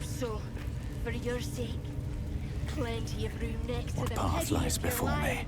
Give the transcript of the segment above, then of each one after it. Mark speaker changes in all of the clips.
Speaker 1: hope so. For your sake. Plenty of room next to the
Speaker 2: path
Speaker 1: piggy
Speaker 2: lies
Speaker 1: if you're
Speaker 2: before me?
Speaker 1: lying.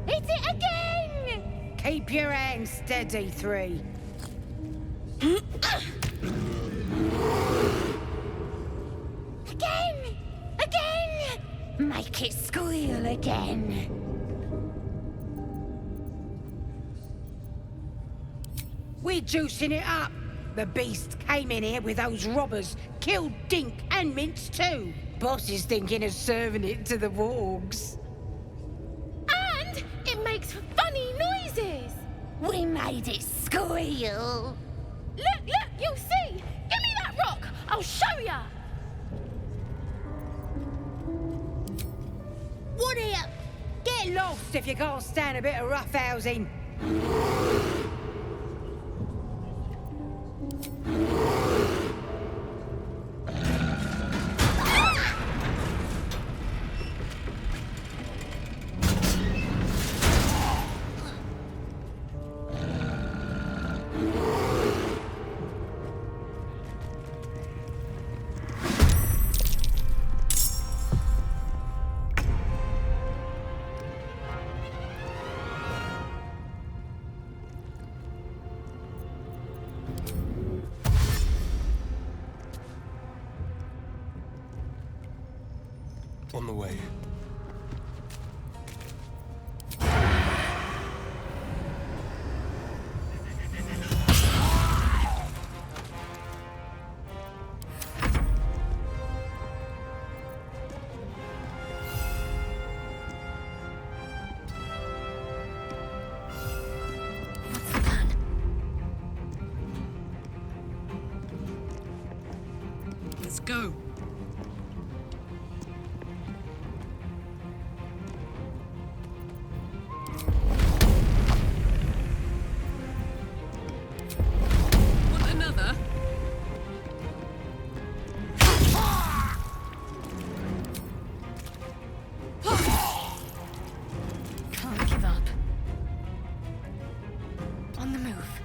Speaker 3: Hit it again! Keep your hands steady, 3. Again! Again! Make it squeal again. We're juicing it up. The beast came in here with those robbers, killed Dink and Mince too. Boss is thinking of serving it to the wargs.
Speaker 4: It makes funny noises!
Speaker 3: We made it squeal!
Speaker 4: Look, you'll see! Give me that rock! I'll show ya!
Speaker 3: What here? Get lost if you can't stand a bit of roughhousing!
Speaker 5: On the way.
Speaker 3: What's the plan?
Speaker 6: Let's go.
Speaker 3: Can't give up. On the move.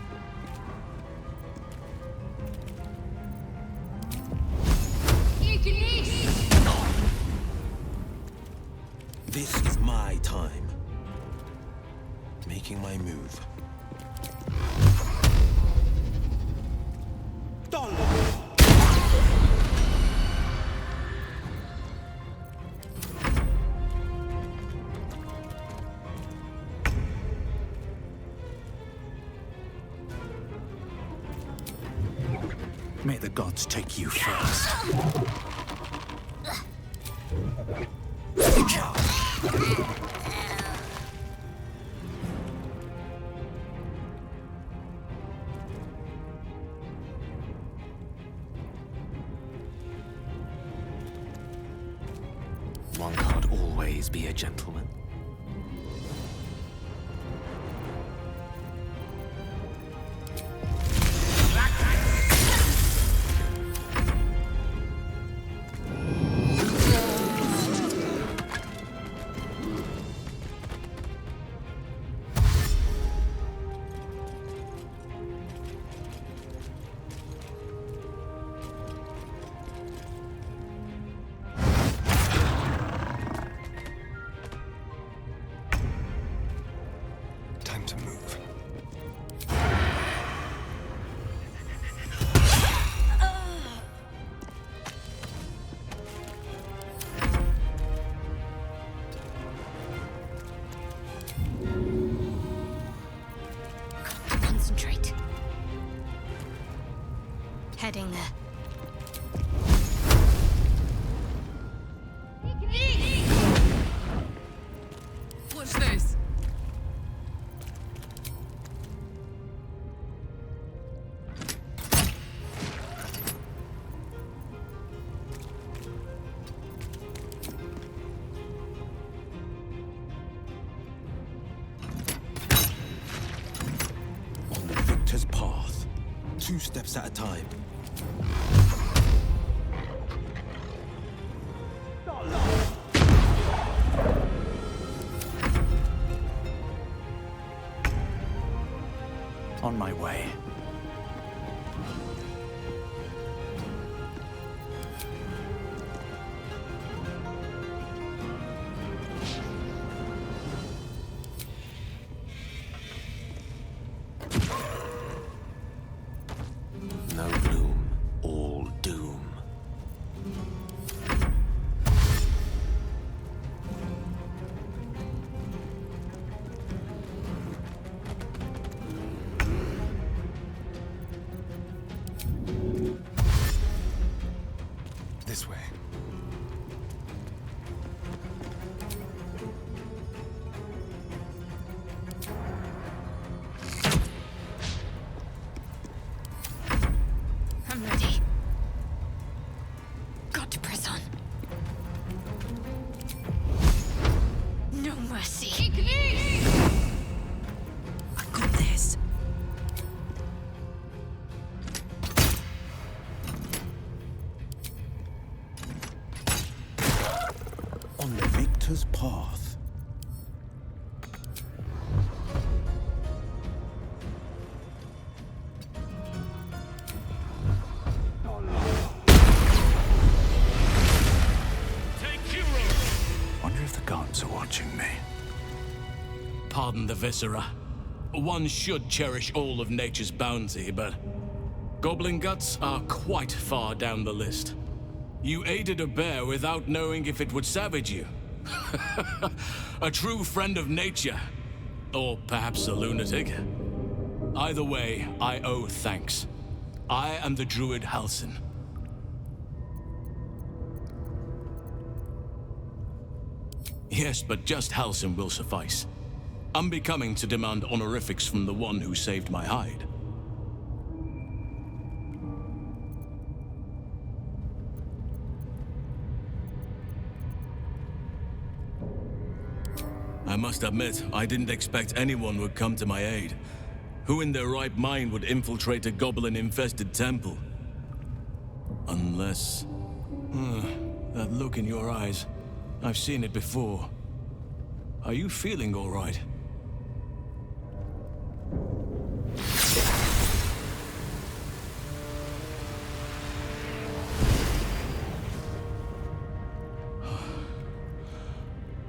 Speaker 2: This is my time. Making my move. May the gods take you first. One can't always be a gentleman.
Speaker 5: Time to move.
Speaker 3: Concentrate. Heading there.
Speaker 6: Watch this.
Speaker 5: 2 steps at a time.
Speaker 2: On my way.
Speaker 5: No gloom, all doom. This way.
Speaker 1: I'm ready. Got to press on. No mercy.
Speaker 6: I got this.
Speaker 2: On the victor's path. Wonder if the gods are watching me.
Speaker 7: Pardon the viscera. One should cherish all of nature's bounty, but goblin guts are quite far down the list. You aided a bear without knowing if it would savage you. A true friend of nature. Or perhaps a lunatic. Either way, I owe thanks. I am the druid HALSIN. Yes, but just HALSIN will suffice. Unbecoming to demand honorifics from the one who saved my hide. I must admit, I didn't expect anyone would come to my aid. Who in their right mind would infiltrate a goblin-infested temple? Unless... that look in your eyes. I've seen it before. Are you feeling all right?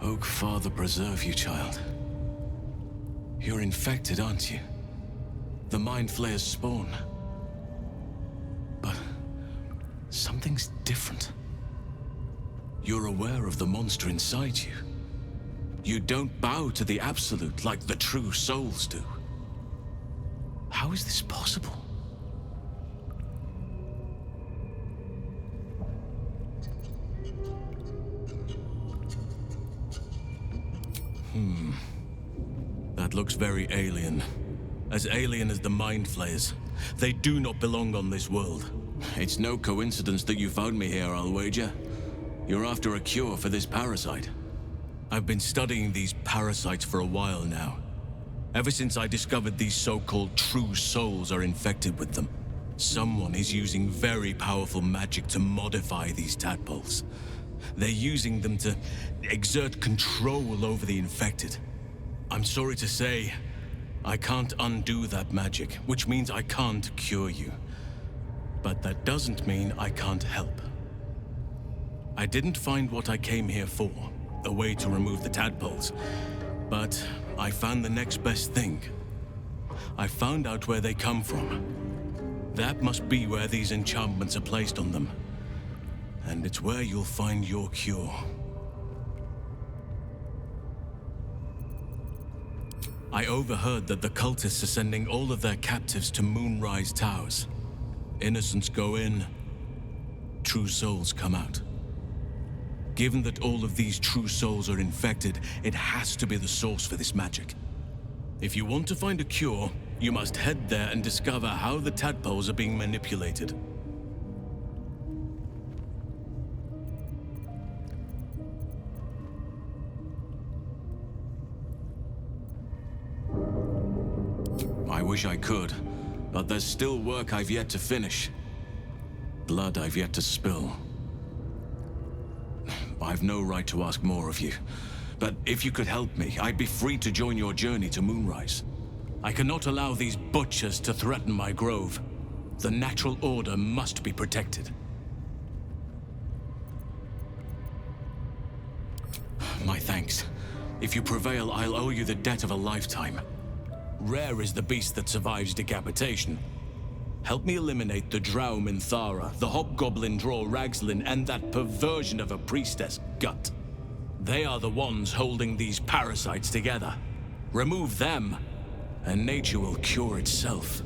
Speaker 7: Oak Father preserve you, child. You're infected, aren't you? The Mind Flayer's spawn. But something's different. You're aware of the monster inside you. You don't bow to the Absolute like the true souls do. How is this possible? That looks very alien. As alien as the Mind Flayers. They do not belong on this world. It's no coincidence that you found me here, I'll wager. You're after a cure for this parasite. I've been studying these parasites for a while now. Ever since I discovered these so-called true souls are infected with them. Someone is using very powerful magic to modify these tadpoles. They're using them to exert control over the infected. I'm sorry to say, I can't undo that magic, which means I can't cure you. But that doesn't mean I can't help. I didn't find what I came here for, a way to remove the tadpoles. But I found the next best thing. I found out where they come from. That must be where these enchantments are placed on them. And it's where you'll find your cure. I overheard that the cultists are sending all of their captives to Moonrise Towers. Innocents go in, true souls come out. Given that all of these true souls are infected, it has to be the source for this magic. If you want to find a cure, you must head there and discover how the tadpoles are being manipulated. I wish I could, But there's still work I've yet to finish. Blood I've yet to spill. I've no right to ask more of you. But if you could help me, I'd be free to join your journey to Moonrise. I cannot allow these butchers to threaten my grove. The natural order must be protected. My thanks. If you prevail, I'll owe you the debt of a lifetime. Rare is the beast that survives decapitation. Help me eliminate the drow MINTHARA, the hobgoblin draw RAGZLIN, and that perversion of a priestess, Gut. They are the ones holding these parasites together. Remove them, and nature will cure itself.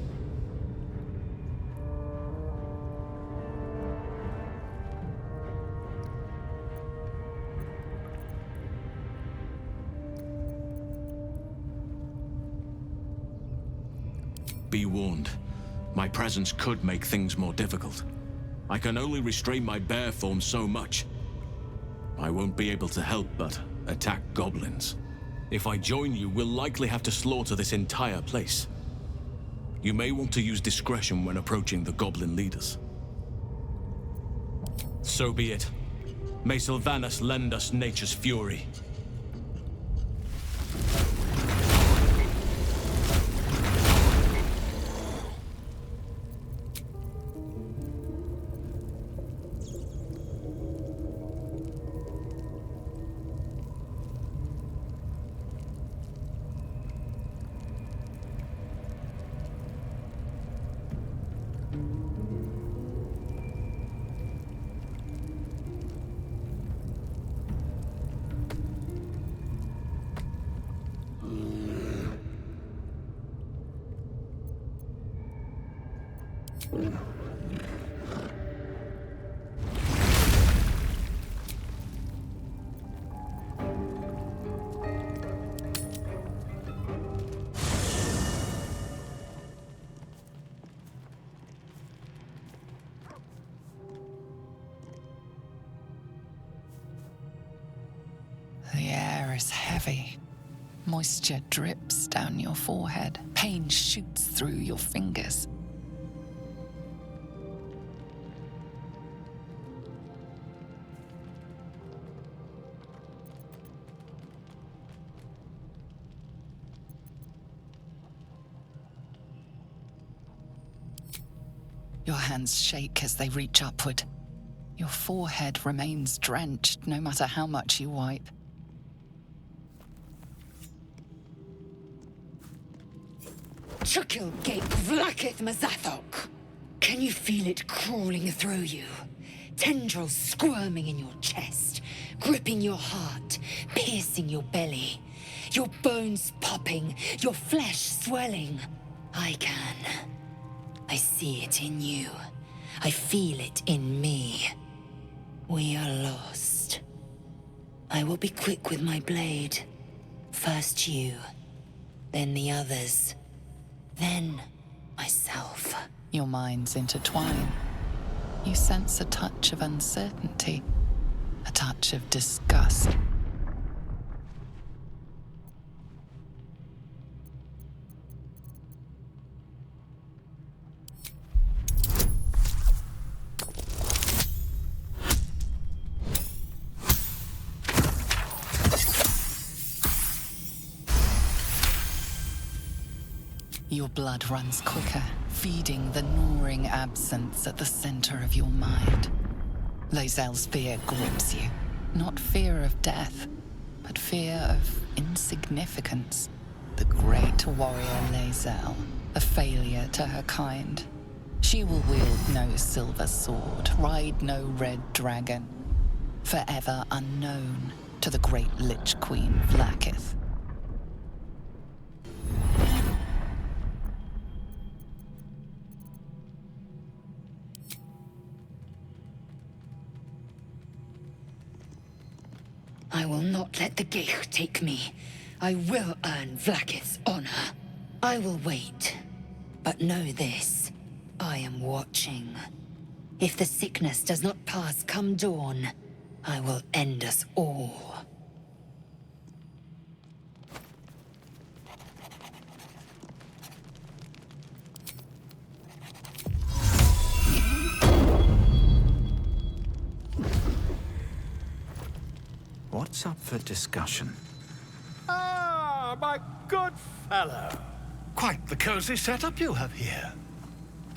Speaker 7: Be warned. My presence could make things more difficult. I can only restrain my bear form so much. I won't be able to help but attack goblins. If I join you, we'll likely have to slaughter this entire place. You may want to use discretion when approaching the goblin leaders. So be it. May Sylvanus lend us nature's fury.
Speaker 8: The air is heavy. Moisture drips down your forehead. Pain shoots through your fingers. Your hands shake as they reach upward. Your forehead remains drenched no matter how much you wipe.
Speaker 3: Chukil Gate Vlakith Mazathok. Can you feel it crawling through you? Tendrils squirming in your chest, gripping your heart, piercing your belly. Your bones popping, your flesh swelling. I can. I see it in you. I feel it in me. We are lost. I will be quick with my blade. First you, then the others, then myself.
Speaker 8: Your minds intertwine. You sense a touch of uncertainty, a touch of disgust. Your blood runs quicker, feeding the gnawing absence at the center of your mind. Lae'zel's fear grips you. Not fear of death, but fear of insignificance. The great warrior Lae'zel, a failure to her kind. She will wield no silver sword, ride no red dragon. Forever unknown to the great Lich Queen Vlakith.
Speaker 3: I will not let the Geich take me. I will earn Vlakith's honor. I will wait. But know this, I am watching. If the sickness does not pass come dawn, I will end us all.
Speaker 2: What's up for discussion?
Speaker 9: Ah, my good fellow. Quite the cozy setup you have here.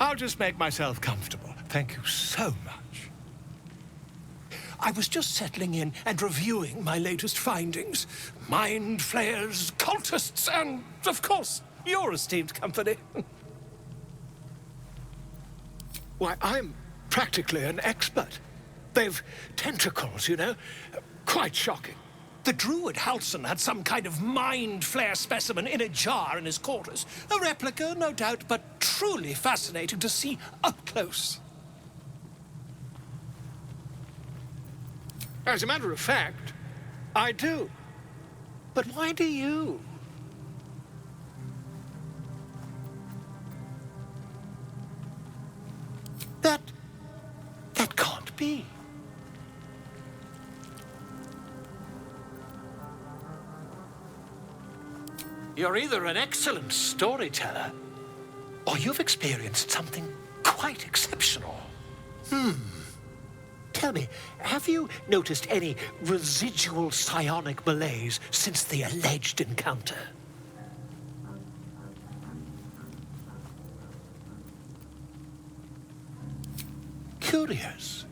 Speaker 9: I'll just make myself comfortable. Thank you so much. I was just settling in and reviewing my latest findings. Mind flayers, cultists, and, of course, your esteemed company. Why, I'm practically an expert. They've tentacles, you know. Quite shocking. The druid HALSIN had some kind of mind flare specimen in a jar in his quarters. A replica, no doubt, but truly fascinating to see up close. As a matter of fact, I do. But why do you? That can't be. You're either an excellent storyteller, or you've experienced something quite exceptional. Tell me, have you noticed any residual psionic malaise since the alleged encounter? Curious.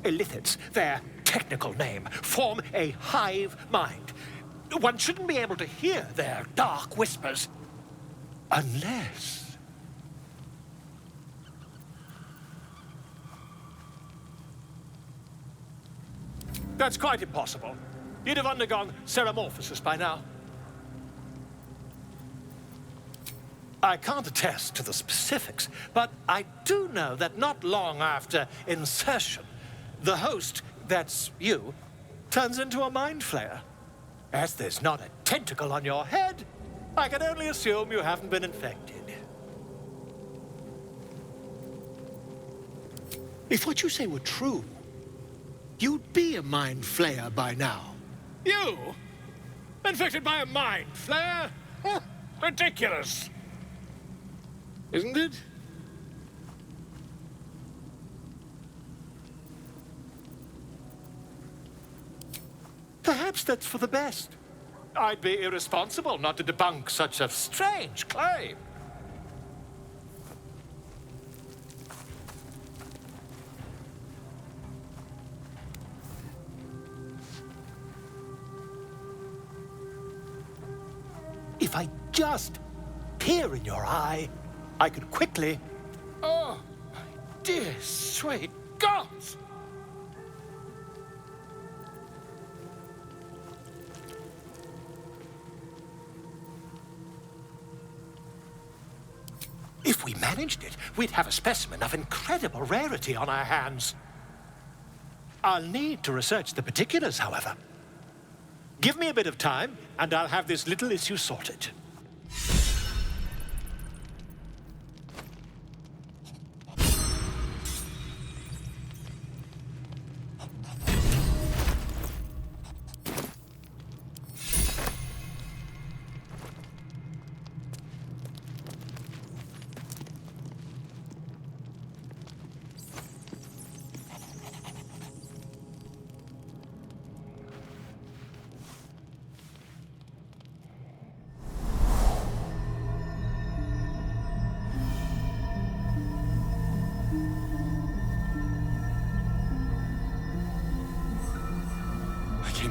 Speaker 9: Illithids, their technical name, form a hive mind. One shouldn't be able to hear their dark whispers unless... That's quite impossible. You'd have undergone ceramorphosis by now. I can't attest to the specifics, but I do know that not long after insertion, the host, that's you, turns into a mind flayer. As there's not a tentacle on your head, I can only assume you haven't been infected. If what you say were true, you'd be a mind flayer by now. You? Infected by a mind flayer? Huh, ridiculous. Isn't it? Perhaps that's for the best. I'd be irresponsible not to debunk such a strange claim. If I just peer in your eye, I could quickly... Oh, my dear, sweet gods! If we managed it, we'd have a specimen of incredible rarity on our hands. I'll need to research the particulars, however. Give me a bit of time, and I'll have this little issue sorted.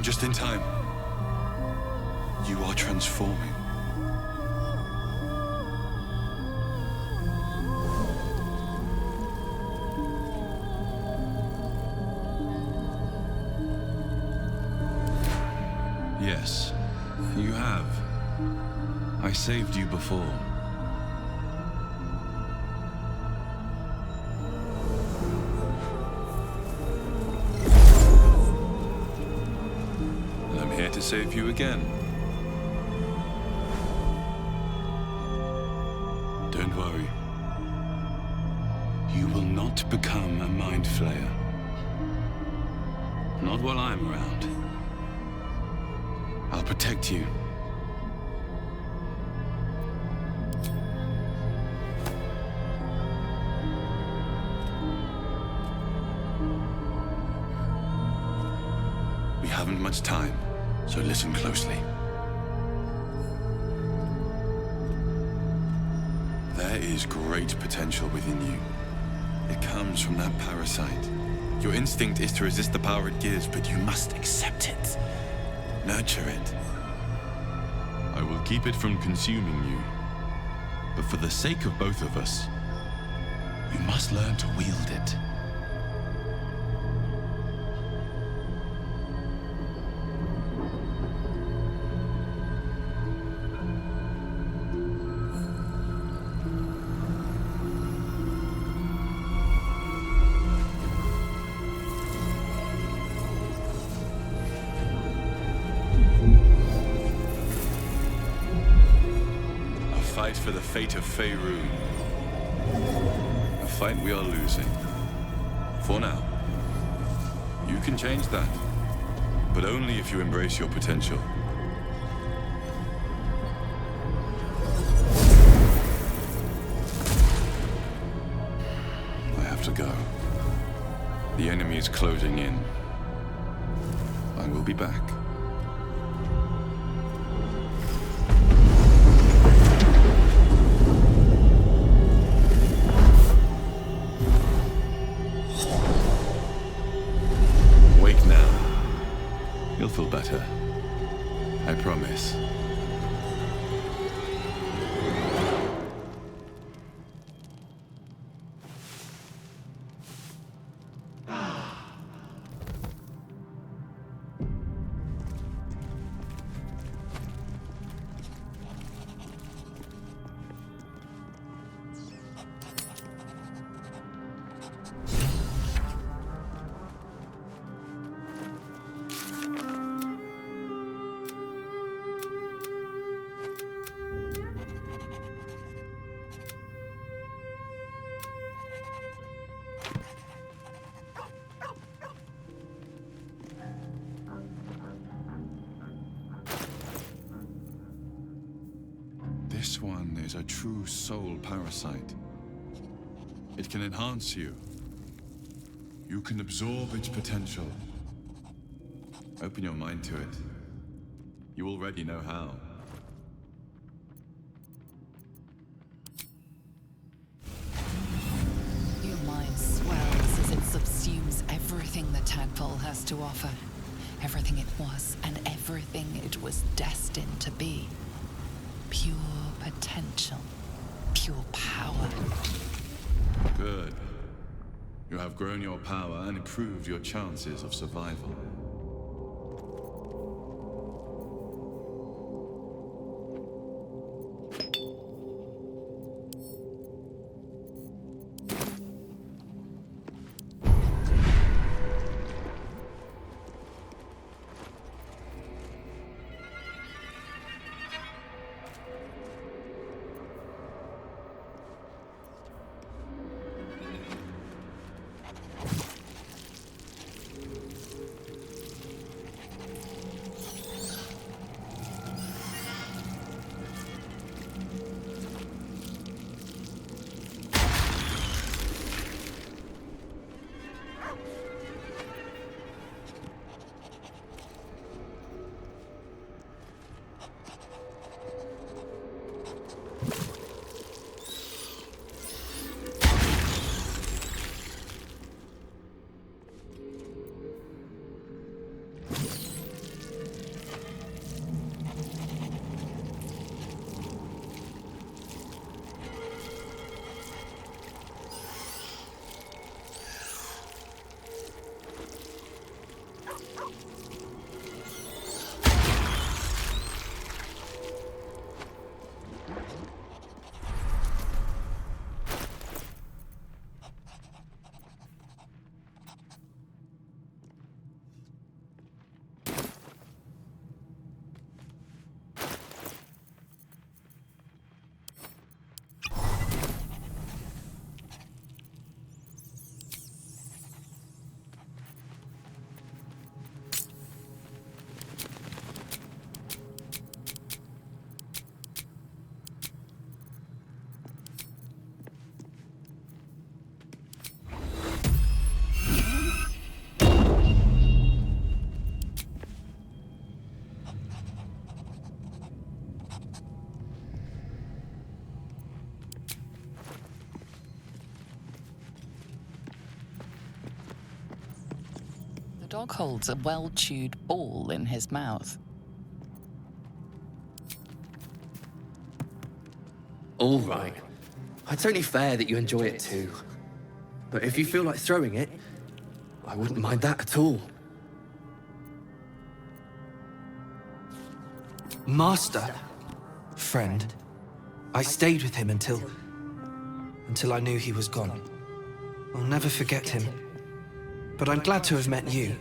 Speaker 10: Just in time. You are transforming. Yes, you have. I saved you before. To save you again. Don't worry. You will not become a mind flayer. Not while I'm around. I'll protect you. We haven't much time, so listen closely. There is great potential within you. It comes from that parasite. Your instinct is to resist the power it gives, but you must accept it. Nurture it. I will keep it from consuming you. But for the sake of both of us, you must learn to wield it. Fight for the fate of Faerun. A fight we are losing. For now. You can change that. But only if you embrace your potential. I have to go. The enemy is closing in. I will be back. You'll feel better. I promise. This one is a true soul parasite. It can enhance you. You can absorb its potential. Open your mind to it. You already know how.
Speaker 8: Your mind swells as it subsumes everything the tadpole has to offer. Everything it was and everything it was destined to be. Pure potential. Pure power.
Speaker 10: Good. You have grown your power and improved your chances of survival.
Speaker 8: dog holds a well-chewed ball in his mouth.
Speaker 11: All right. It's only fair that you enjoy it too. But if you feel like throwing it, I wouldn't mind that at all.
Speaker 12: Master, friend, I stayed with him until I knew he was gone. I'll never forget him. But I'm glad to have met you.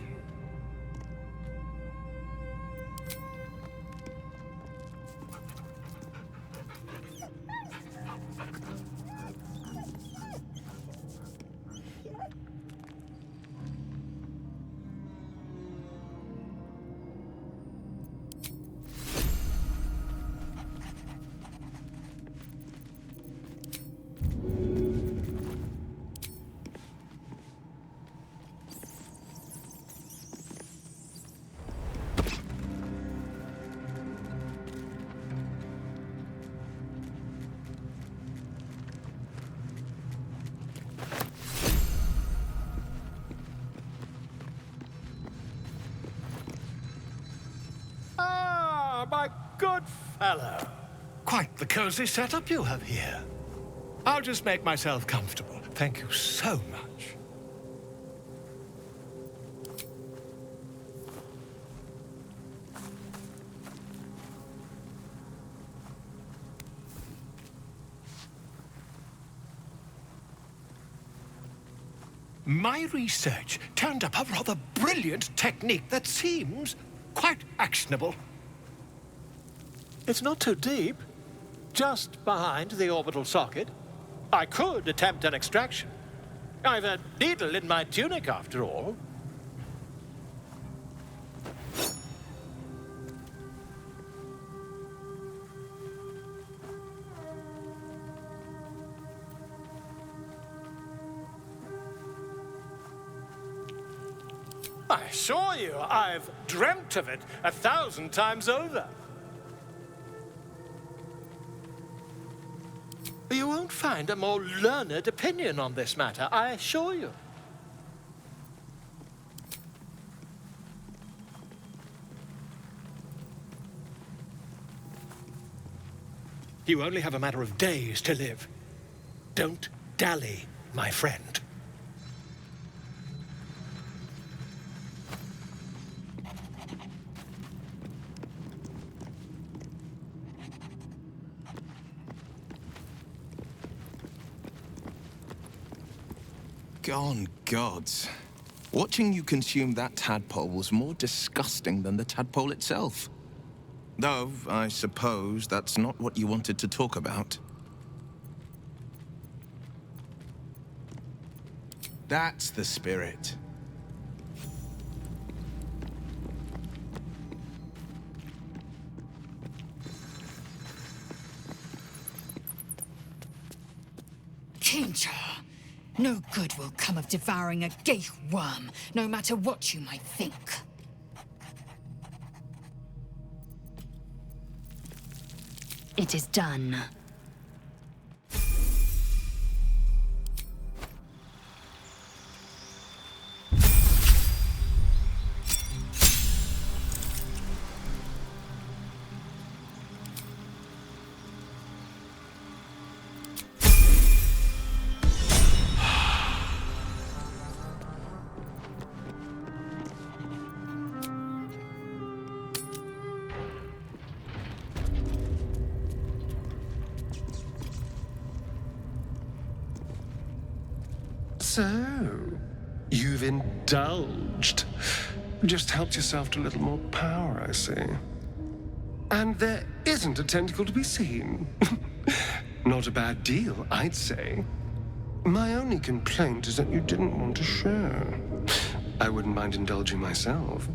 Speaker 9: My good fellow. Quite the cozy setup you have here. I'll just make myself comfortable. Thank you so much. My research turned up a rather brilliant technique that seems quite actionable. It's not too deep. Just behind the orbital socket. I could attempt an extraction. I've a needle in my tunic, after all. I assure you, I've dreamt of it 1,000 times over. You won't find a more learned opinion on this matter, I assure you. You only have a matter of days to live. Don't dally, my friend.
Speaker 13: Gone gods. Watching you consume that tadpole was more disgusting than the tadpole itself. Though, I suppose that's not what you wanted to talk about. That's the spirit.
Speaker 3: Kinja, no good will come of devouring a gate worm, no matter what you might think. It is done.
Speaker 14: So, you've indulged. Just helped yourself to a little more power, I see. And there isn't a tentacle to be seen. Not a bad deal, I'd say. My only complaint is that you didn't want to share. I wouldn't mind indulging myself.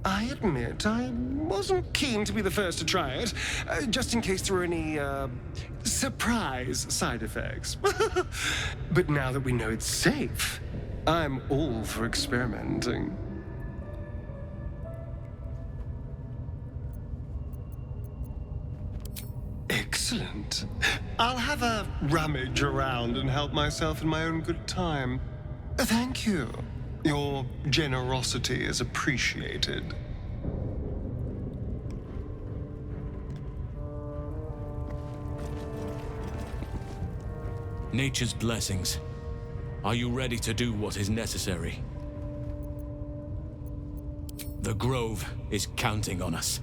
Speaker 14: I admit, I wasn't keen to be the first to try it, just in case there were any, surprise side effects. But now that we know it's safe, I'm all for experimenting. Excellent. I'll have a rummage around and help myself in my own good time. Thank you. Your generosity is appreciated.
Speaker 7: Nature's blessings. Are you ready to do what is necessary? The Grove is counting on us.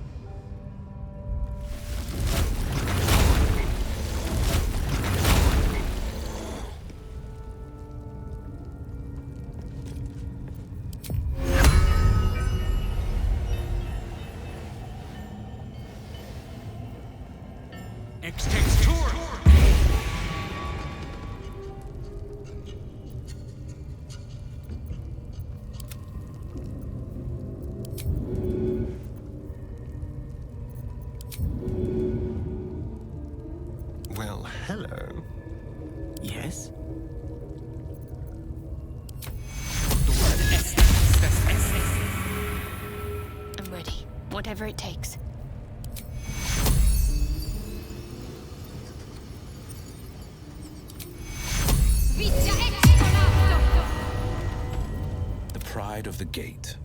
Speaker 14: Well, hello.
Speaker 2: Yes?
Speaker 1: I'm ready. Whatever it takes.
Speaker 2: The pride of the gate.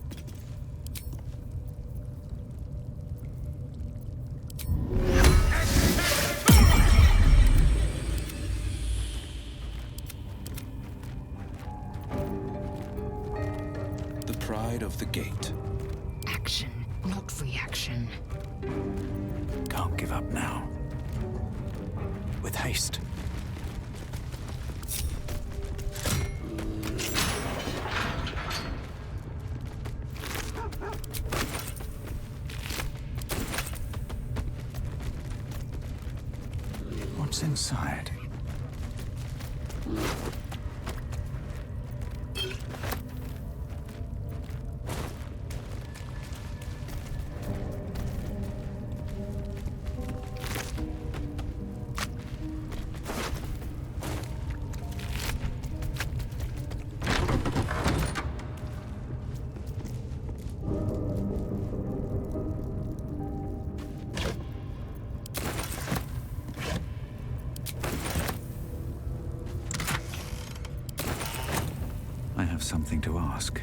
Speaker 2: The pride of the gate.
Speaker 3: Action, not reaction.
Speaker 2: Can't give up now. With haste. What's inside? I have something to ask.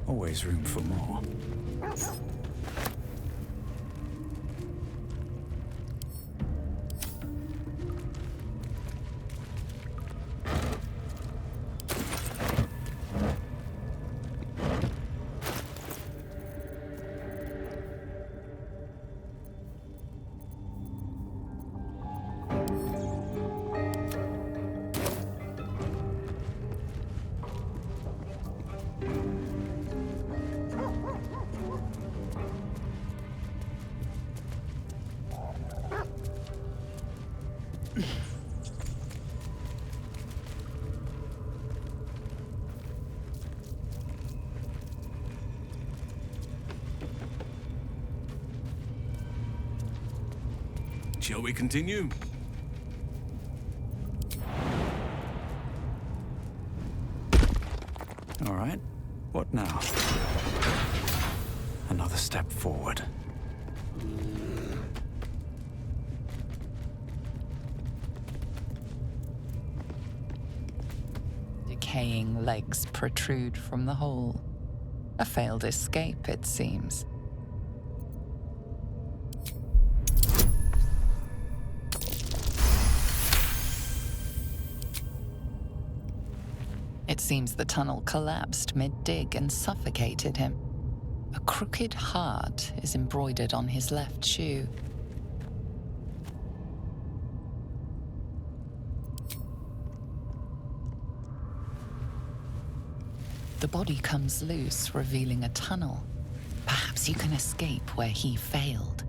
Speaker 2: Always room for more.
Speaker 7: Shall we continue?
Speaker 2: All right. What now? Another step forward.
Speaker 8: Decaying legs protrude from the hole. A failed escape, it seems. It seems the tunnel collapsed mid-dig and suffocated him. A crooked heart is embroidered on his left shoe. The body comes loose, revealing a tunnel. Perhaps you can escape where he failed.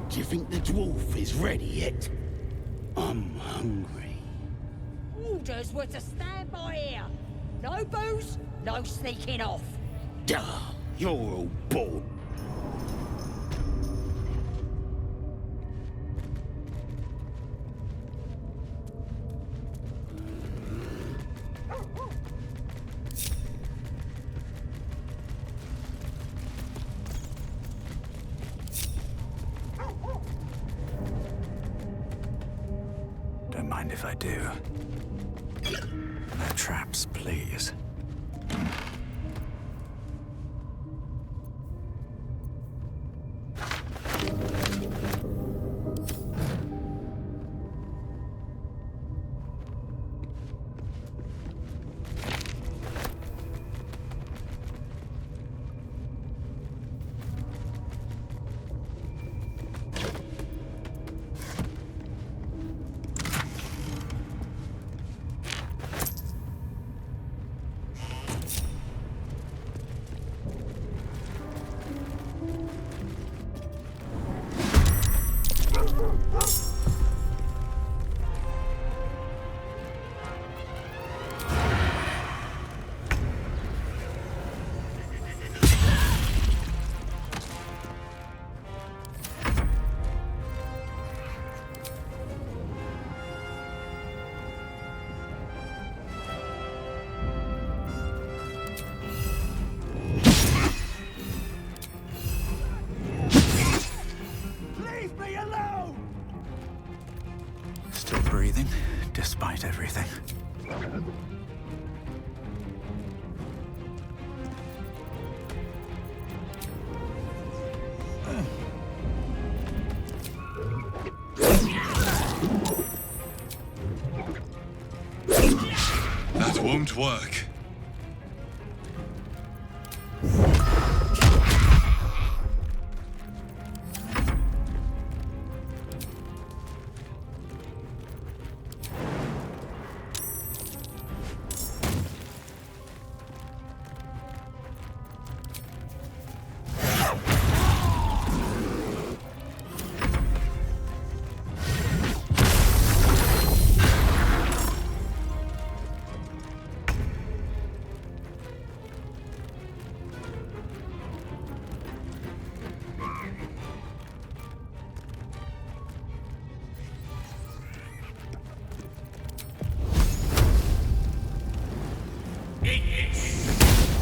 Speaker 15: Do you think the dwarf is ready yet? I'm hungry.
Speaker 16: Orders were to stand by here. No booze, no sneaking off.
Speaker 15: Duh, you're all bored.
Speaker 2: Don't mind if I do. No traps, please. Still breathing, despite everything.
Speaker 10: That won't work.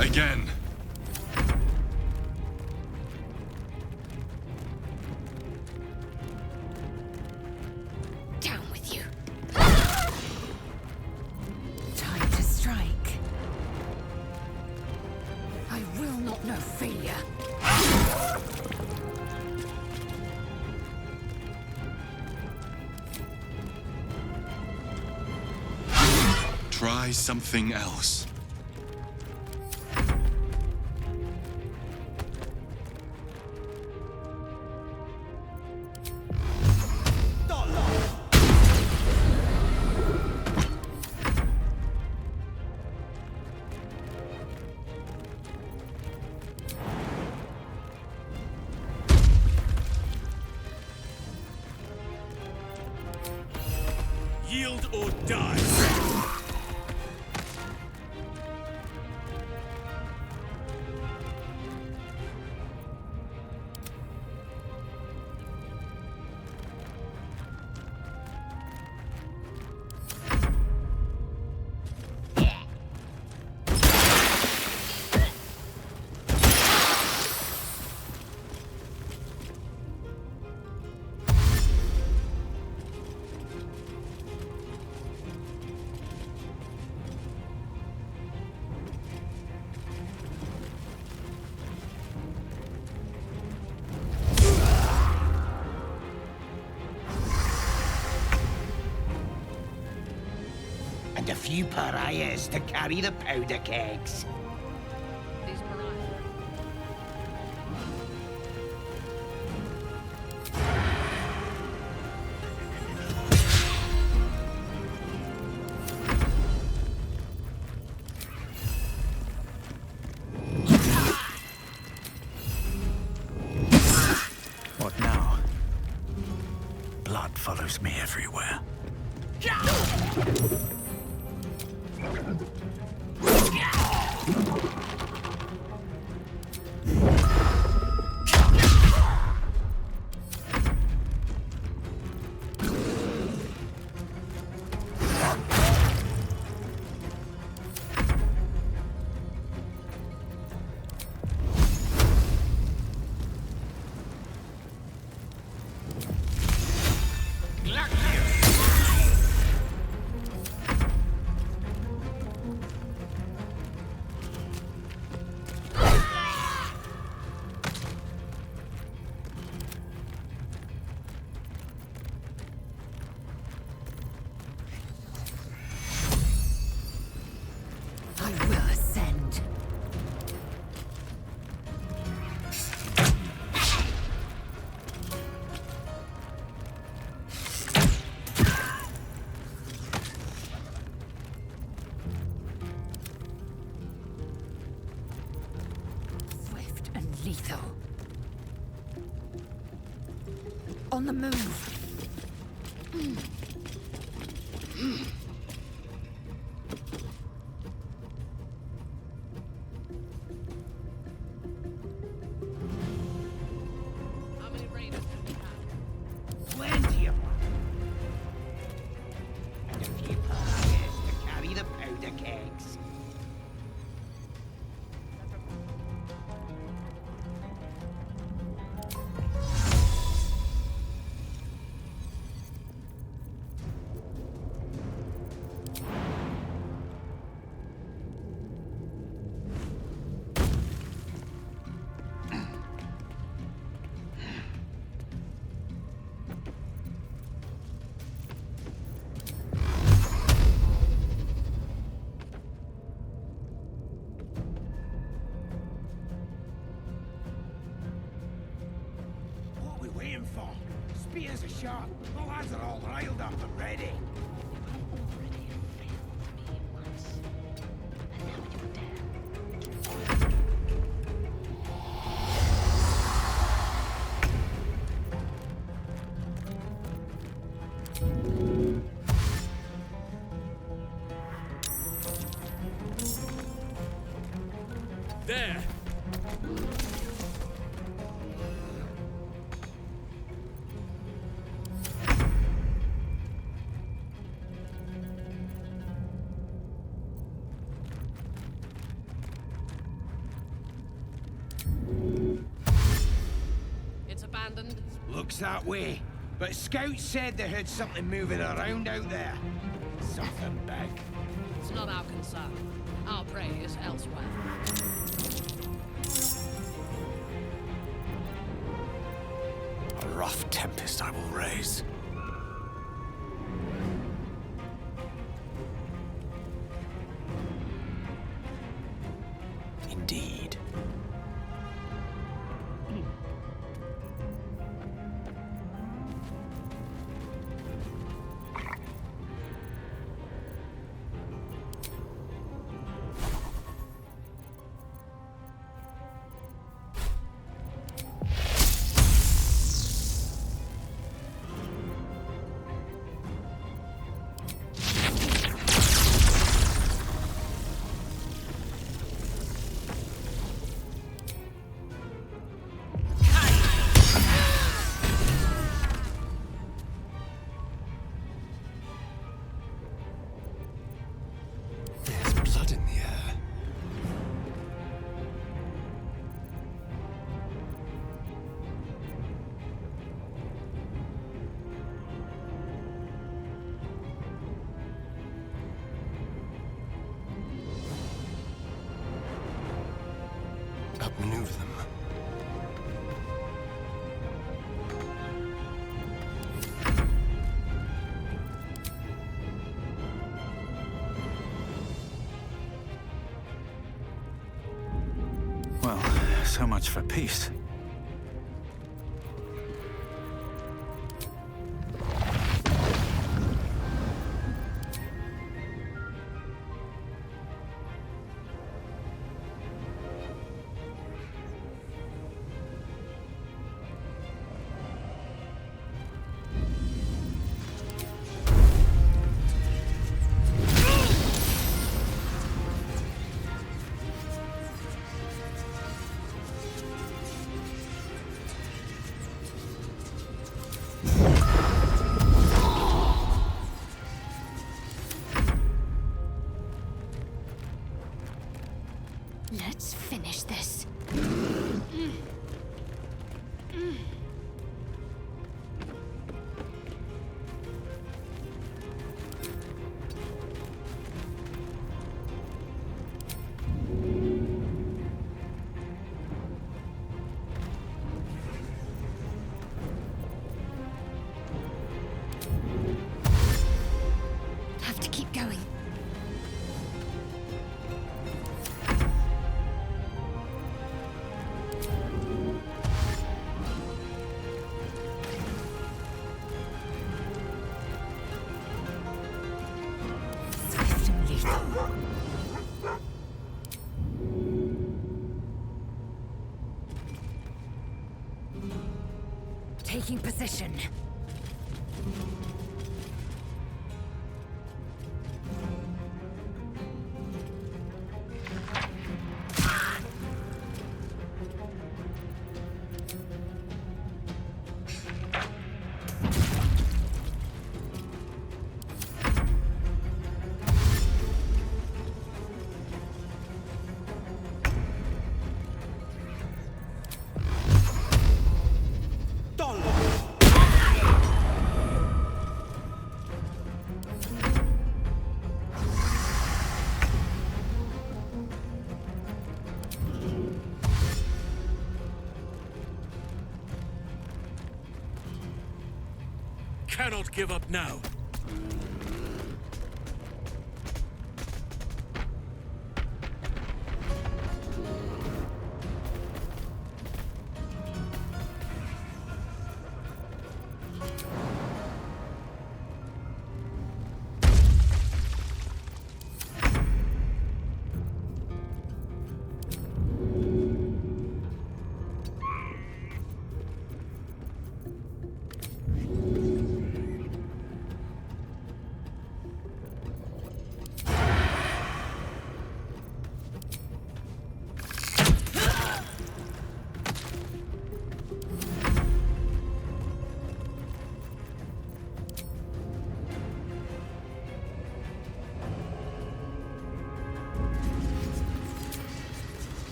Speaker 10: Again.
Speaker 3: Down with you. Time to strike. I will not know failure.
Speaker 10: Try something else.
Speaker 7: or die!
Speaker 15: And a few pariahs to carry the powder kegs.
Speaker 6: These pariahs.
Speaker 2: What now? Blood follows me everywhere.
Speaker 3: I will ascend. Swift and lethal. On the move.
Speaker 6: How many raiders can we have?
Speaker 15: Plenty of them. And a few pariahs to carry the powder kegs. What are we waiting for? Spears are sharp. The lads are all riled up and ready.
Speaker 7: There!
Speaker 6: It's abandoned.
Speaker 15: Looks that way. But scouts said they heard something moving around out there. Something big.
Speaker 6: It's not our concern. Our prey is elsewhere.
Speaker 2: A rough tempest I will raise. Indeed.
Speaker 14: outmaneuver them.
Speaker 2: Well, so much for peace.
Speaker 1: Let's finish this. Have to keep going.
Speaker 3: Taking position.
Speaker 7: Cannot give up now.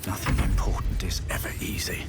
Speaker 2: Nothing important is ever easy.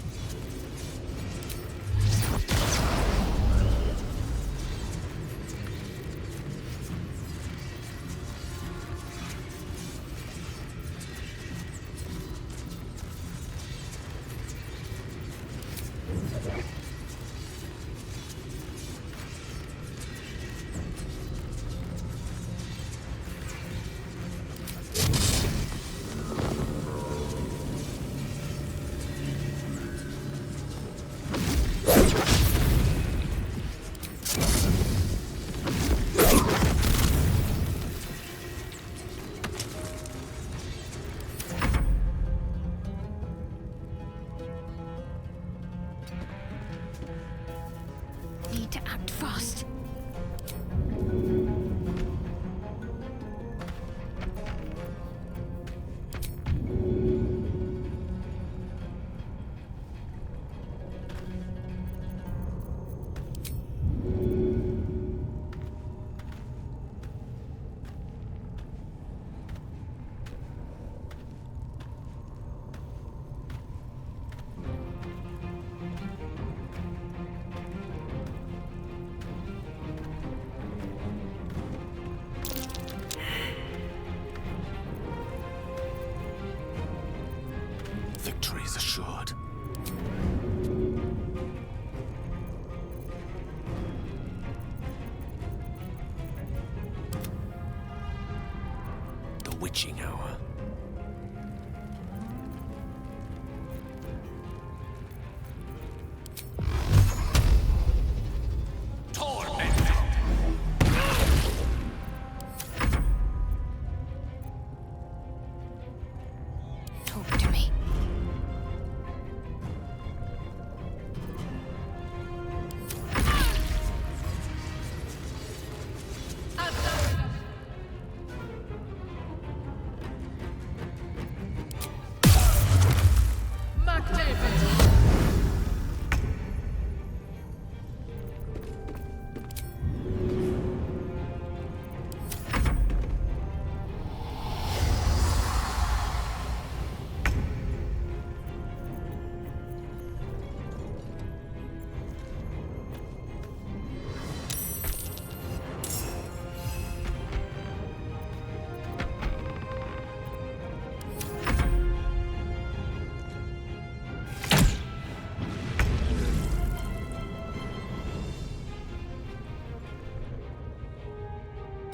Speaker 5: witching hour.
Speaker 3: Talk to me.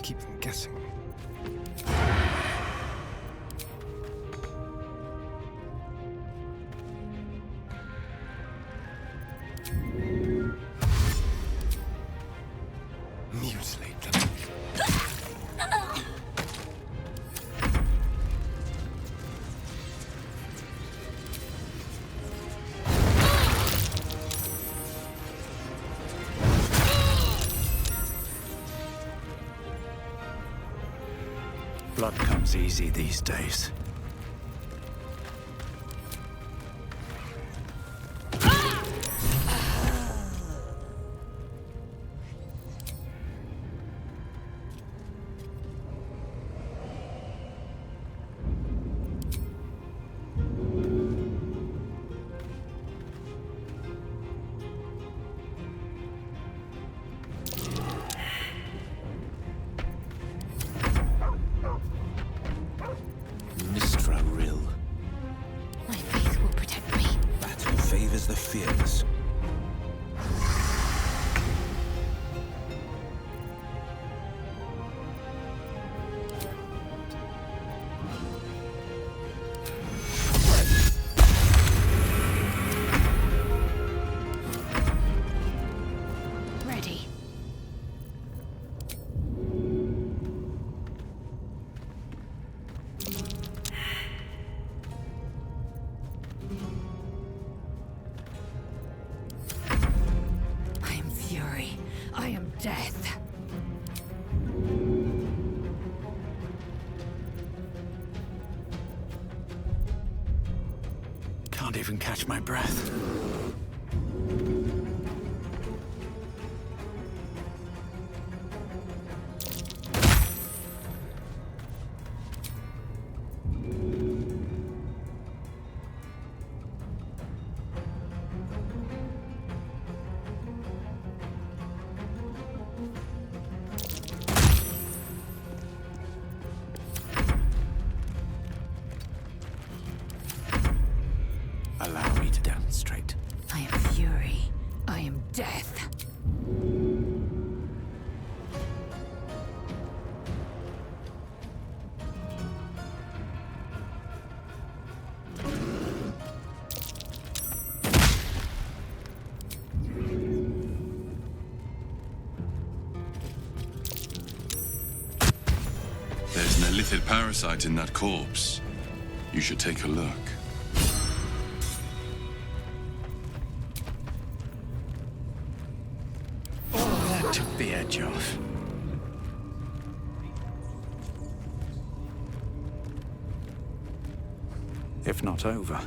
Speaker 2: Keep them guessing. Mutilate them. Blood comes easy these days.
Speaker 3: My faith will protect me.
Speaker 5: Battle favors the fearless.
Speaker 3: Ready. I am fury. I am death.
Speaker 2: Can't even catch my breath. Allow me to demonstrate.
Speaker 3: I am fury. I am death.
Speaker 10: There's an illithid parasite in that corpse. You should take a look.
Speaker 2: Oh, that took the edge off. If not over,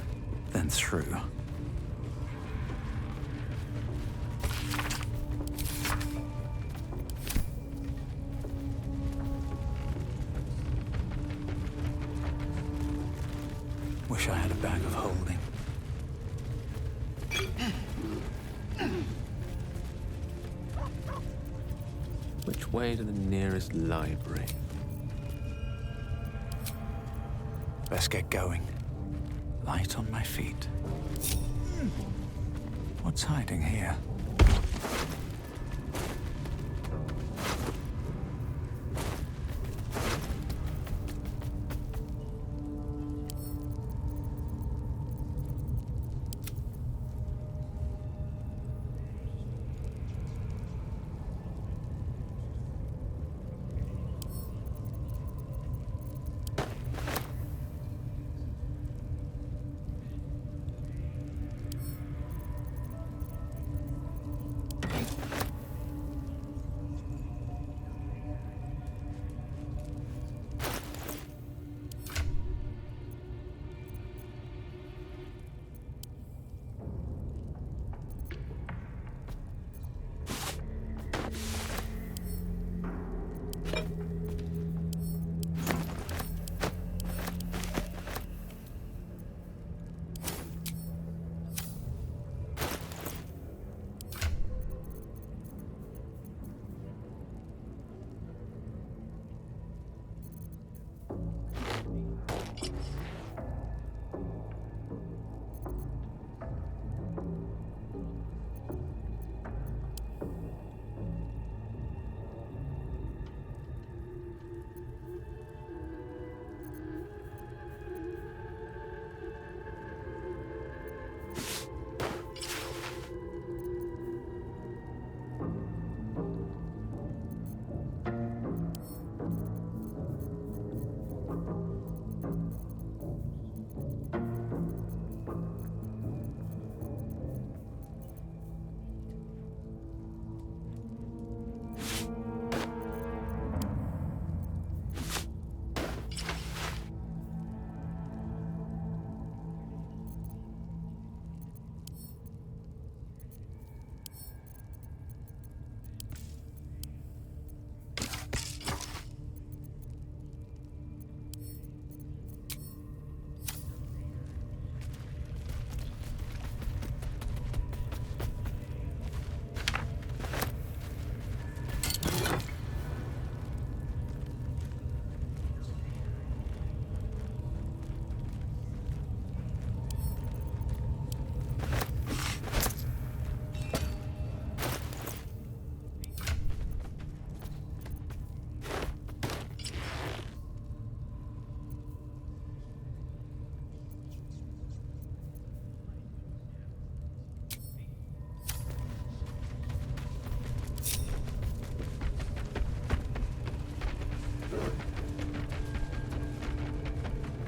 Speaker 2: then through. Wish I had a bag of holding.
Speaker 5: Which way to the nearest library?
Speaker 2: Best get going. Light on my feet. What's hiding here?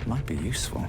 Speaker 2: Might be useful.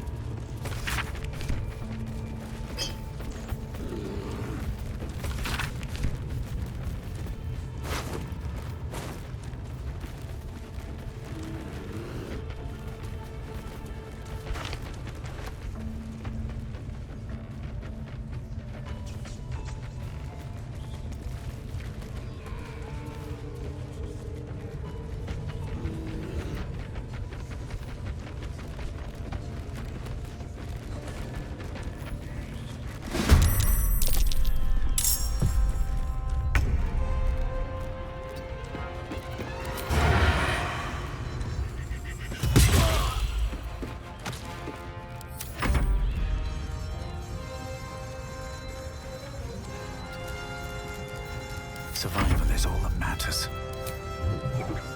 Speaker 2: Survival is all that matters.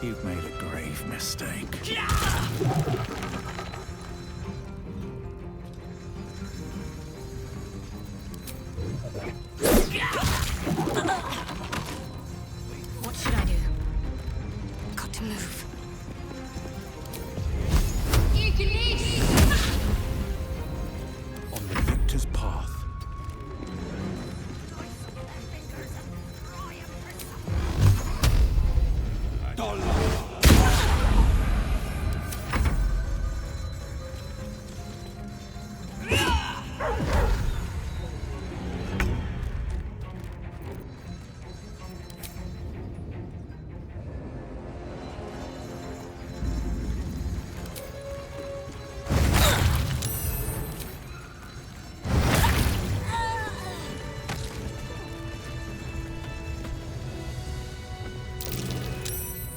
Speaker 2: You've made a grave mistake.
Speaker 3: What should I do? Got to move.
Speaker 2: On the victor's path.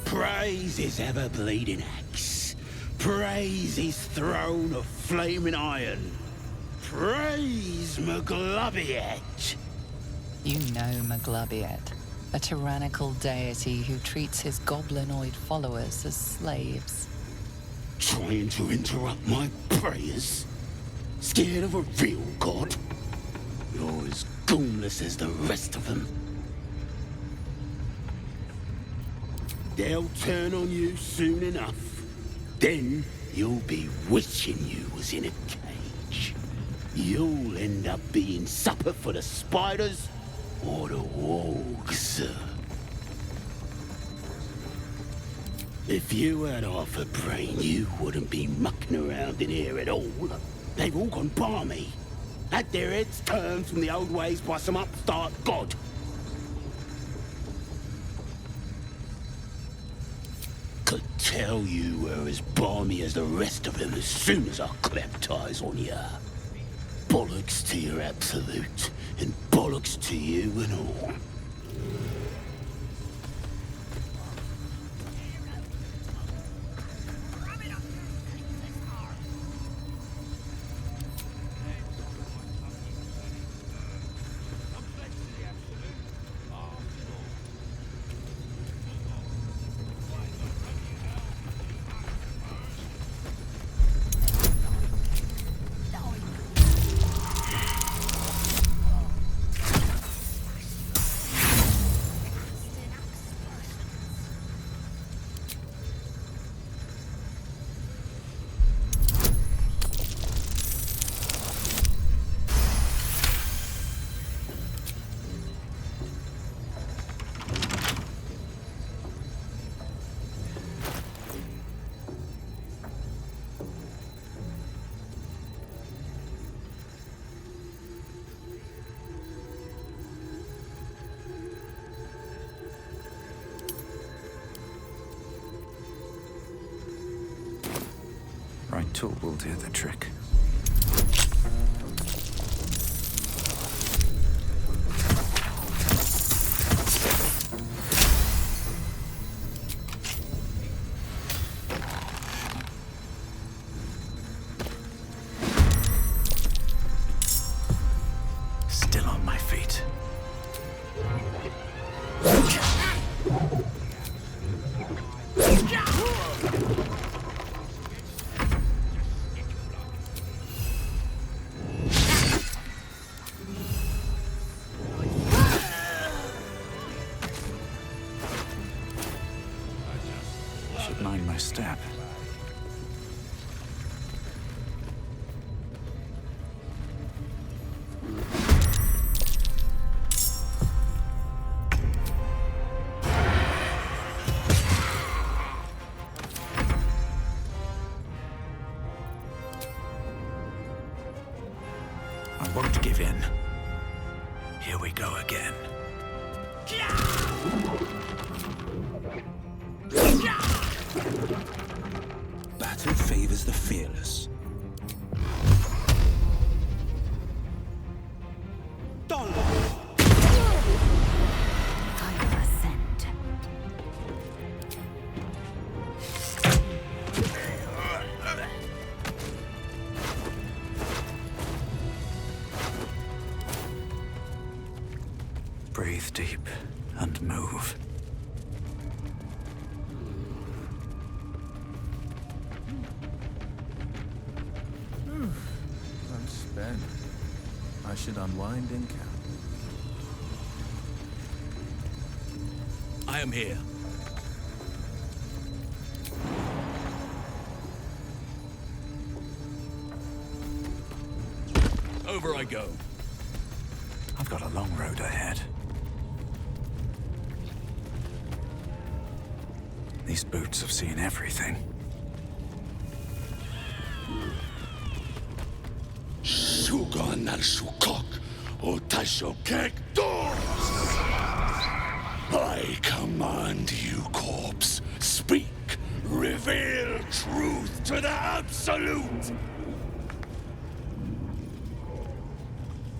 Speaker 15: Praise his ever-bleeding axe. Praise his throne of flaming iron. Praise Maglubiet.
Speaker 8: You know Maglubiet, a tyrannical deity who treats his goblinoid followers as slaves.
Speaker 15: Trying to interrupt my prayers? Scared of a real god? You're as goonless as the rest of them. They'll turn on you soon enough. Then you'll be wishing you was in a cage. You'll end up being supper for the spiders or the wargs. If you had half a brain, you wouldn't be mucking around in here at all. They've all gone balmy. Had their heads turned from the old ways by some upstart god. Could tell you were as balmy as the rest of them as soon as I clapped eyes on you. Bollocks to your absolute, and bollocks to you and all.
Speaker 2: Right tool will do the trick. Still on my feet. Should mind my step. begin. Here we go again.
Speaker 17: Battle favors the fearless.
Speaker 2: Breathe deep and move.
Speaker 5: I'm spent. I should unwind in camp.
Speaker 7: I am here. Over I go.
Speaker 2: I've got a long road ahead. These boots have seen everything.
Speaker 15: Shugan al Shukok, O Tashokek Doors! I command you, corpse. Speak. Reveal truth to the Absolute!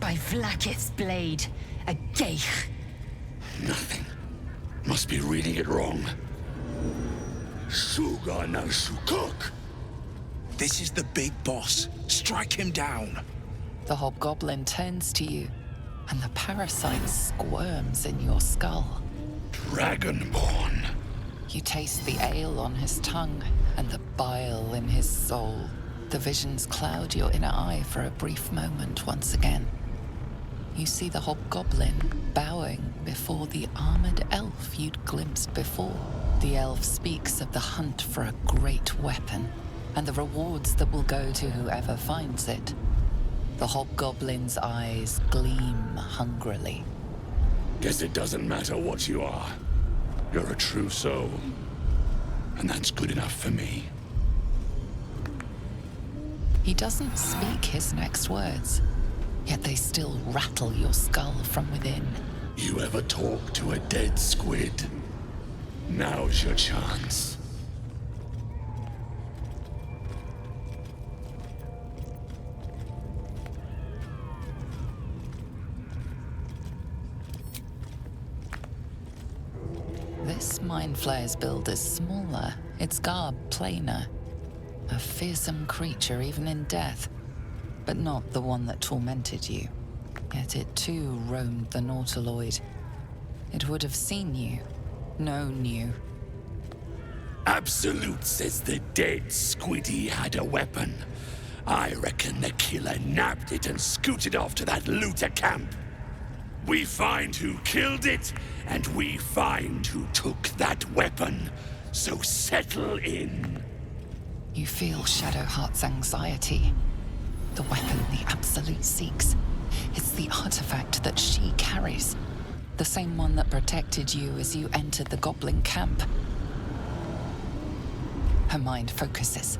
Speaker 3: By Vlaakith's blade, a geich.
Speaker 15: Nothing. Must be reading it wrong. Shugan al Shukok!
Speaker 17: This is the big boss. Strike him down.
Speaker 8: The hobgoblin turns to you, and the parasite squirms in your skull.
Speaker 15: Dragonborn.
Speaker 8: You taste the ale on his tongue and the bile in his soul. The visions cloud your inner eye for a brief moment once again. You see the hobgoblin bowing before the armored elf you'd glimpsed before. The elf speaks of the hunt for a great weapon and the rewards that will go to whoever finds it. The hobgoblin's eyes gleam hungrily.
Speaker 15: Guess it doesn't matter what you are. You're a true soul. And that's good enough for me.
Speaker 8: He doesn't speak his next words, yet they still rattle your skull from within.
Speaker 15: You ever talk to a dead squid? Now's your chance.
Speaker 8: This mind flayer's build is smaller, its garb plainer. A fearsome creature even in death, but not the one that tormented you. Yet it too roamed the Nautiloid. It would have seen you, known you.
Speaker 15: Absolute says the dead squiddy had a weapon. I reckon the killer nabbed it and scooted off to that looter camp. We find who killed it, and we find who took that weapon. So settle in.
Speaker 8: You feel Shadowheart's anxiety. The weapon the Absolute seeks. It's the artifact that she carries. The same one that protected you as you entered the goblin camp. Her mind focuses.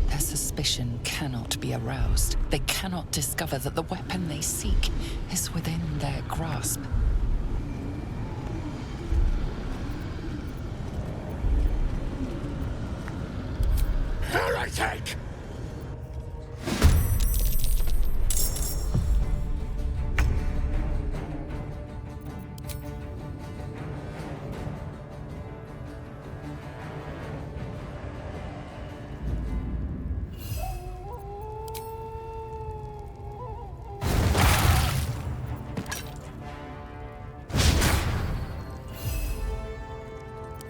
Speaker 8: Their suspicion cannot be aroused. They cannot discover that the weapon they seek is within their grasp.
Speaker 15: Heretic!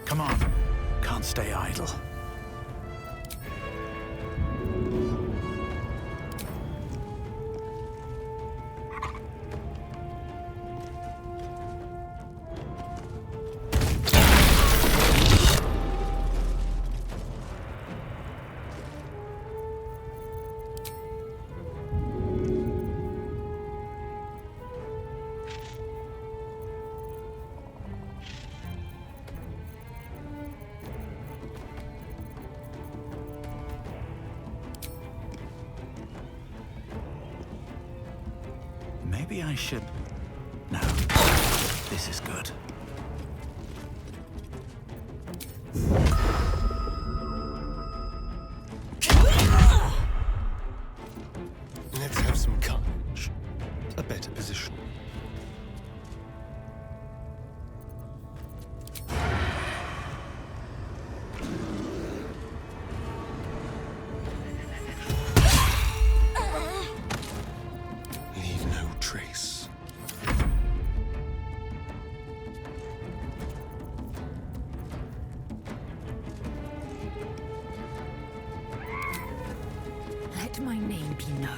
Speaker 2: Come on. Can't stay idle. Maybe I should... No. This is good.
Speaker 14: Let's have some courage. A better position. Leave no trace.
Speaker 3: Let my name be known.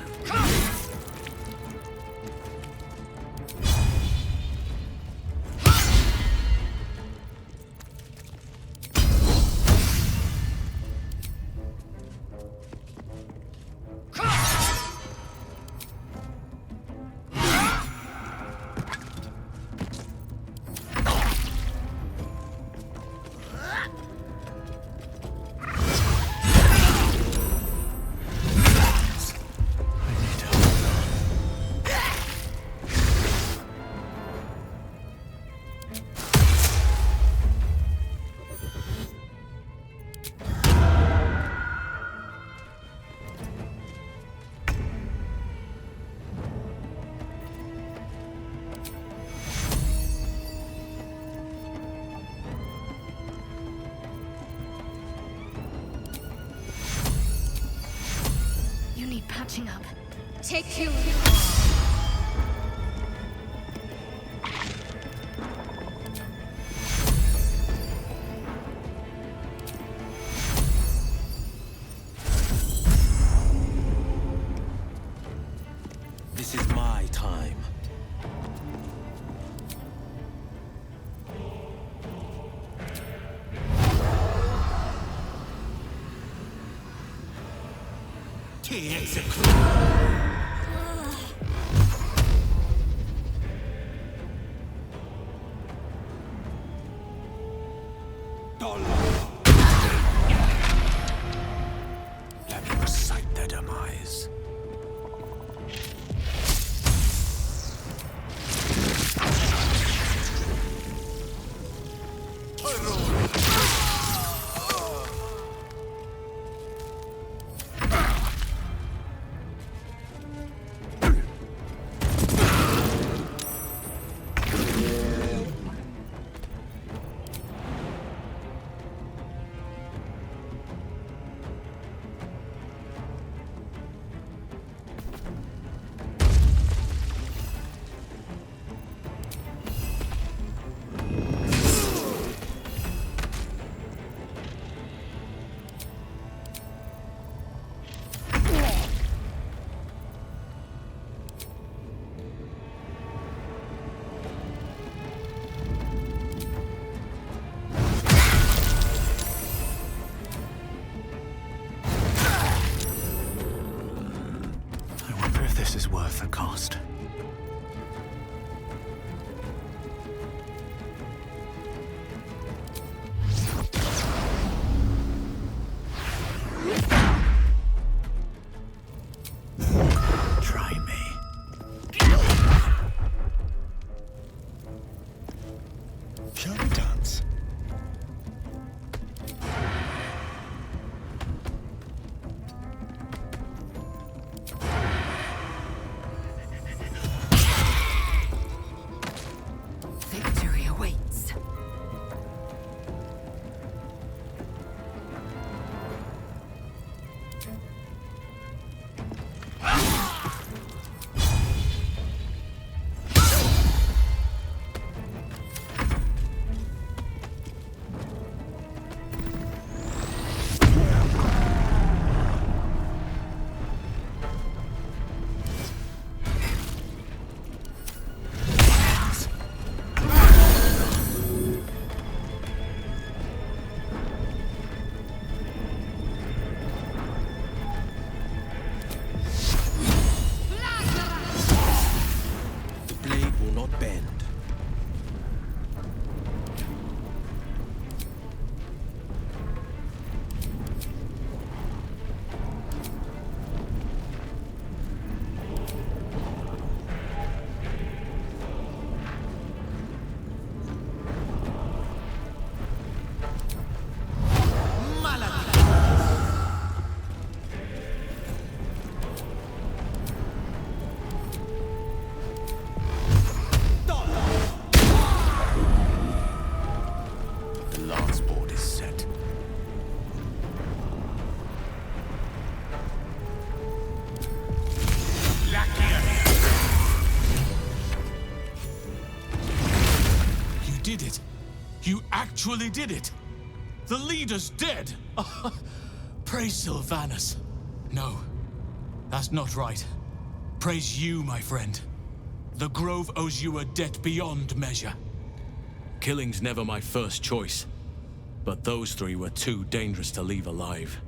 Speaker 1: You need patching up.
Speaker 4: Take you.
Speaker 17: This is my time.
Speaker 15: Key execute.
Speaker 2: Let me recite their demise.
Speaker 7: actually did it! The leader's dead! Praise Sylvanus. No, that's not right. Praise you, my friend. The Grove owes you a debt beyond measure. Killing's never my first choice, but those three were too dangerous to leave alive.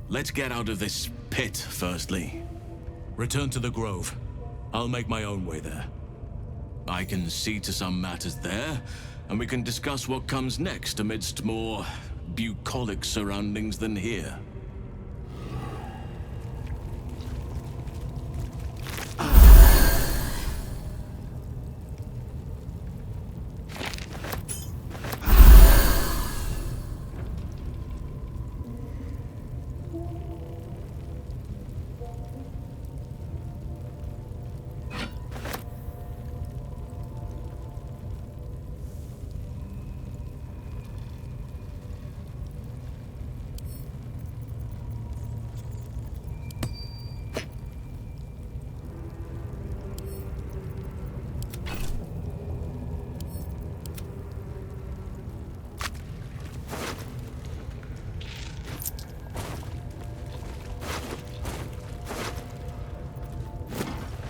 Speaker 7: Let's get out of this pit, firstly. Return to the Grove. I'll make my own way there. I can see to some matters there, and we can discuss what comes next amidst more bucolic surroundings than here.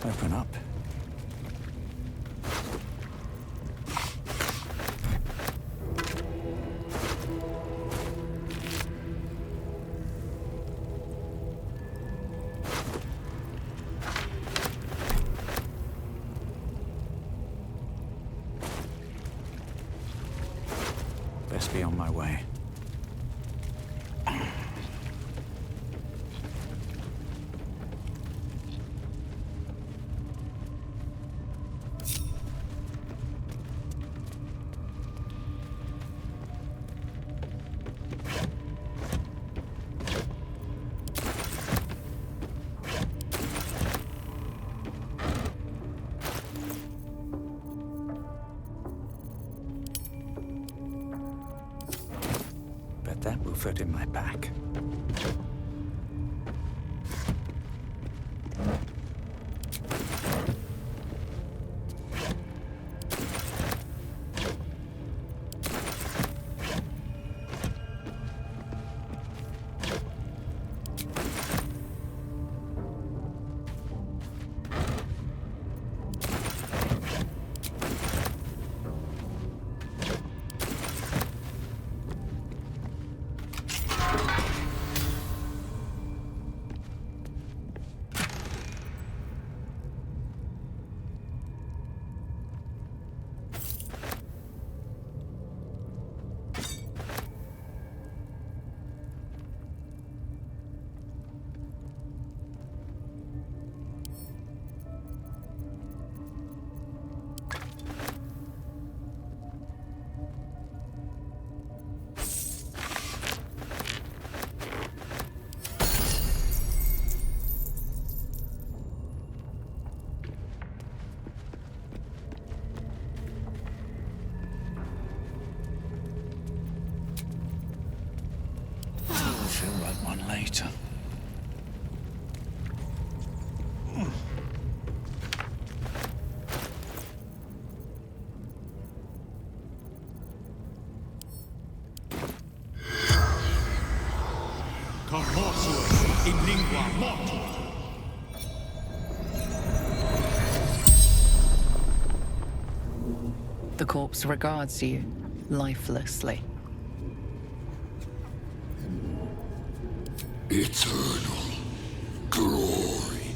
Speaker 2: Open up. Best be on my way. That will fit in my pack. Feel like one later.
Speaker 18: Commorsio in lingua mortis.
Speaker 8: The corpse regards you lifelessly.
Speaker 18: Eternal glory,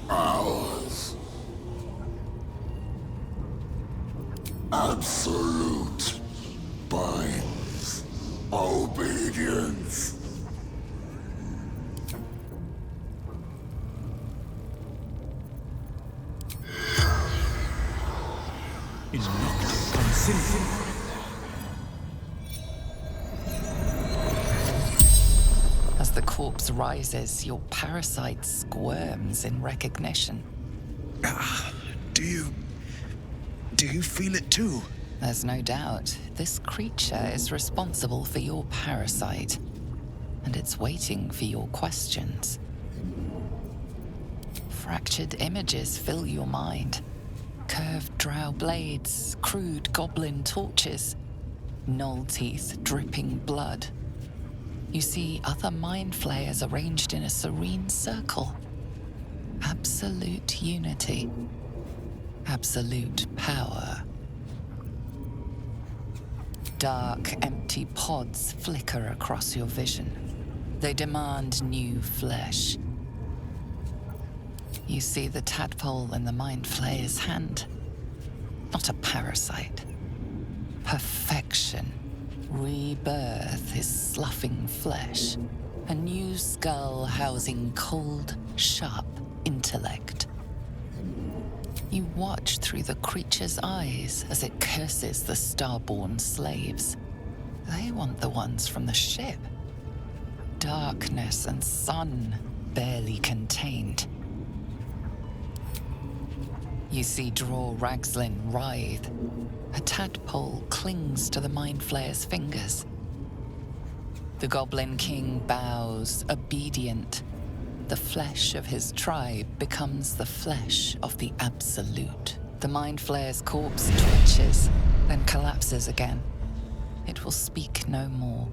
Speaker 18: ours. Absolute binds obedience.
Speaker 2: In nocte consim.
Speaker 8: As the corpse rises, your parasite squirms in recognition.
Speaker 17: Do you feel it too?
Speaker 8: There's no doubt. This creature is responsible for your parasite, and it's waiting for your questions. Fractured images fill your mind. Curved drow blades, crude goblin torches, gnoll teeth dripping blood. You see other mind flayers arranged in a serene circle. Absolute unity. Absolute power. Dark, empty pods flicker across your vision. They demand new flesh. You see the tadpole in the mind flayer's hand. Not a parasite. Perfection. Rebirth is sloughing flesh. A new skull housing cold, sharp intellect. You watch through the creature's eyes as it curses the starborn slaves. They want the ones from the ship. Darkness and sun, barely contained. You see Draw RAGZLIN writhe. A tadpole clings to the mind flayer's fingers. The Goblin King bows, obedient. The flesh of his tribe becomes the flesh of the Absolute. The mind flayer's corpse twitches, then collapses again. It will speak no more.